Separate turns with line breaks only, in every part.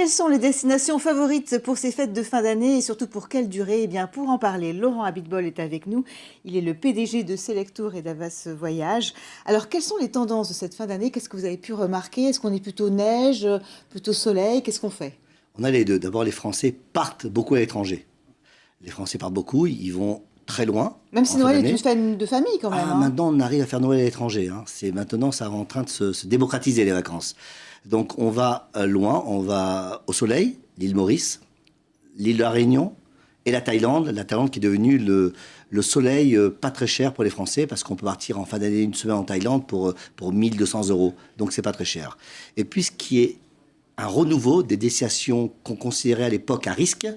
Quelles sont les destinations favorites pour ces fêtes de fin d'année et surtout pour quelle durée? Eh bien, pour en parler, Laurent Abitbol est avec nous. Il est le PDG de Selectour et d'Havas Voyage. Alors, quelles sont les tendances de cette fin d'année? Qu'est-ce que vous avez pu remarquer? Est-ce qu'on est plutôt neige, plutôt soleil? Qu'est-ce qu'on fait?
On a les deux. D'abord, les Français partent beaucoup à l'étranger. Les Français partent beaucoup, ils vont très loin.
Même si Noël est une fête de famille quand même.
Maintenant, on arrive à faire Noël à l'étranger. Maintenant, ça est en train de se démocratiser, les vacances. Donc, on va loin, on va au soleil, l'île Maurice, l'île de la Réunion et la Thaïlande. La Thaïlande qui est devenue le soleil pas très cher pour les Français parce qu'on peut partir en fin d'année une semaine en Thaïlande pour 1 200 €. Donc, c'est pas très cher. Et puis, ce qui est un renouveau des destinations qu'on considérait à l'époque à risque,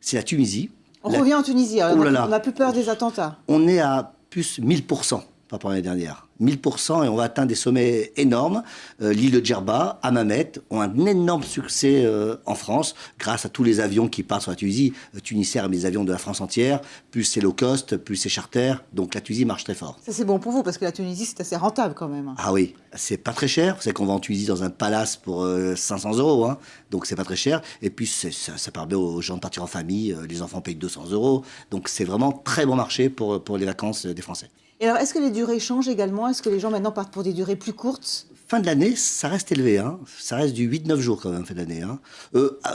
c'est la Tunisie.
On revient en Tunisie, alors
Oh
on n'a plus peur des attentats.
On est à plus 1000% par rapport à l'année dernière. 1000% et on va atteindre des sommets énormes. L'île de Djerba, Hammamet ont un énorme succès en France grâce à tous les avions qui partent sur la Tunisie. Tunisair, mais les avions de la France entière, plus c'est low cost, plus c'est charter. Donc la Tunisie marche très fort.
Ça c'est bon pour vous parce que la Tunisie c'est assez rentable quand même.
Ah oui, c'est pas très cher. Vous savez qu'on va en Tunisie dans un palace pour 500 €, donc c'est pas très cher. Et puis ça permet aux gens de partir en famille, les enfants payent 200 €. Donc c'est vraiment très bon marché pour les vacances des Français.
Et alors, est-ce que les durées changent également? Est-ce que les gens maintenant partent pour des durées plus courtes?
Fin de l'année, ça reste élevé. Ça reste du 8-9 jours quand même, fin de l'année.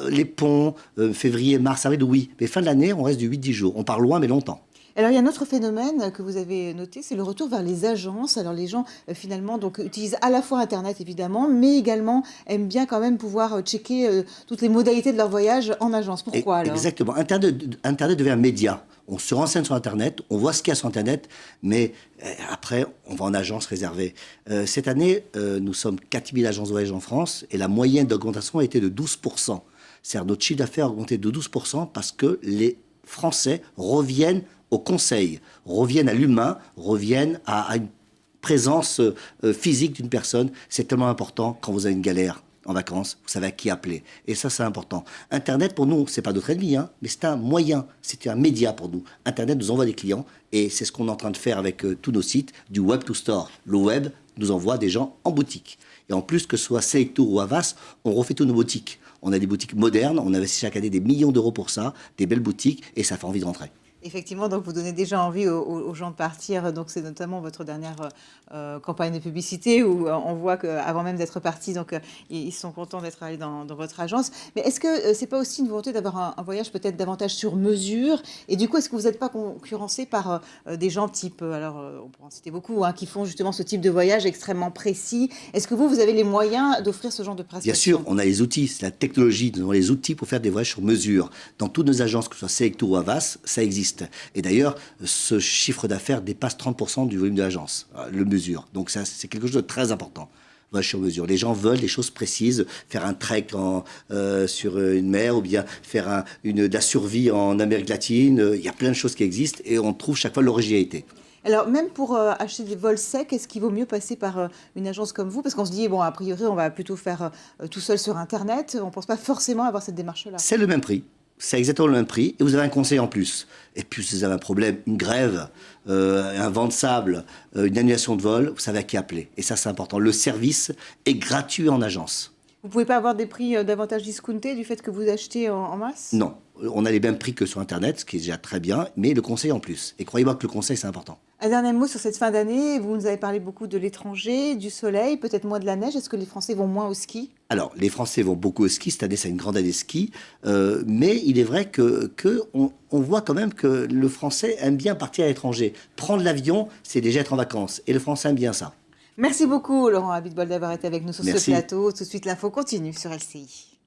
Les ponts, février, mars, avril, oui. Mais fin de l'année, on reste du 8-10 jours. On part loin, mais longtemps.
Alors, il y a un autre phénomène que vous avez noté, c'est le retour vers les agences. Alors, les gens, finalement, donc, utilisent à la fois Internet, évidemment, mais également aiment bien quand même pouvoir checker toutes les modalités de leur voyage en agence. Pourquoi, alors?
Exactement. Internet devient un média. On se renseigne sur Internet, on voit ce qu'il y a sur Internet, mais après, on va en agence réservée. Cette année, nous sommes 4000 agences de voyage en France, et la moyenne d'augmentation a été de 12%. C'est-à-dire notre chiffre d'affaires a augmenté de 12% parce que les Français reviennent au conseil, reviennent à l'humain, reviennent à une présence physique d'une personne. C'est tellement important quand vous avez une galère en vacances, vous savez à qui appeler. Et ça, c'est important. Internet, pour nous, c'est pas notre ennemi, mais c'est un moyen, c'est un média pour nous. Internet nous envoie des clients et c'est ce qu'on est en train de faire avec tous nos sites, du web to store. Le web nous envoie des gens en boutique. Et en plus, que ce soit Selectour ou Havas, on refait toutes nos boutiques. On a des boutiques modernes, on investit chaque année des millions d'euros pour ça, des belles boutiques, et ça fait envie de rentrer.
Effectivement, donc vous donnez déjà envie aux gens de partir. Donc c'est notamment votre dernière campagne de publicité où on voit qu'avant même d'être partis, donc ils sont contents d'être allés dans votre agence. Mais est-ce que c'est pas aussi une volonté d'avoir un voyage peut-être davantage sur mesure? Et du coup, est-ce que vous n'êtes pas concurrencé par des gens type, alors on pourra en citer beaucoup, qui font justement ce type de voyage extrêmement précis? Est-ce que vous avez les moyens d'offrir ce genre de prestations?
Bien sûr, on a les outils, c'est la technologie, nous avons les outils pour faire des voyages sur mesure. Dans toutes nos agences, que ce soit Selectour ou Havas, ça existe. Et d'ailleurs, ce chiffre d'affaires dépasse 30% du volume de l'agence, le mesure. Donc ça, c'est quelque chose de très important. Voyage sur mesure. Les gens veulent des choses précises, faire un trek sur une mer ou bien faire de la survie en Amérique latine. Il y a plein de choses qui existent et on trouve chaque fois l'originalité.
Alors, même pour acheter des vols secs, est-ce qu'il vaut mieux passer par une agence comme vous? Parce qu'on se dit, bon, a priori, on va plutôt faire tout seul sur Internet. On ne pense pas forcément avoir cette démarche-là.
C'est le même prix. C'est exactement le même prix et vous avez un conseil en plus. Et puis si vous avez un problème, une grève, un vent de sable, une annulation de vol, vous savez à qui appeler. Et ça, c'est important. Le service est gratuit en agence.
Vous ne pouvez pas avoir des prix davantage discountés du fait que vous achetez en masse?
Non. On a les mêmes prix que sur Internet, ce qui est déjà très bien, mais le conseil en plus. Et croyez-moi que le conseil, c'est important.
Un dernier mot sur cette fin d'année. Vous nous avez parlé beaucoup de l'étranger, du soleil, peut-être moins de la neige. Est-ce que les Français vont moins au ski?
Alors, les Français vont beaucoup au ski. Cette année, c'est une grande année ski. Mais il est vrai qu'on voit quand même que le Français aime bien partir à l'étranger. Prendre l'avion, c'est déjà être en vacances. Et le Français aime bien ça.
Merci beaucoup, Laurent Abitbol, d'avoir été avec nous sur
Merci.
ce plateau. Tout de suite, l'info continue sur LCI.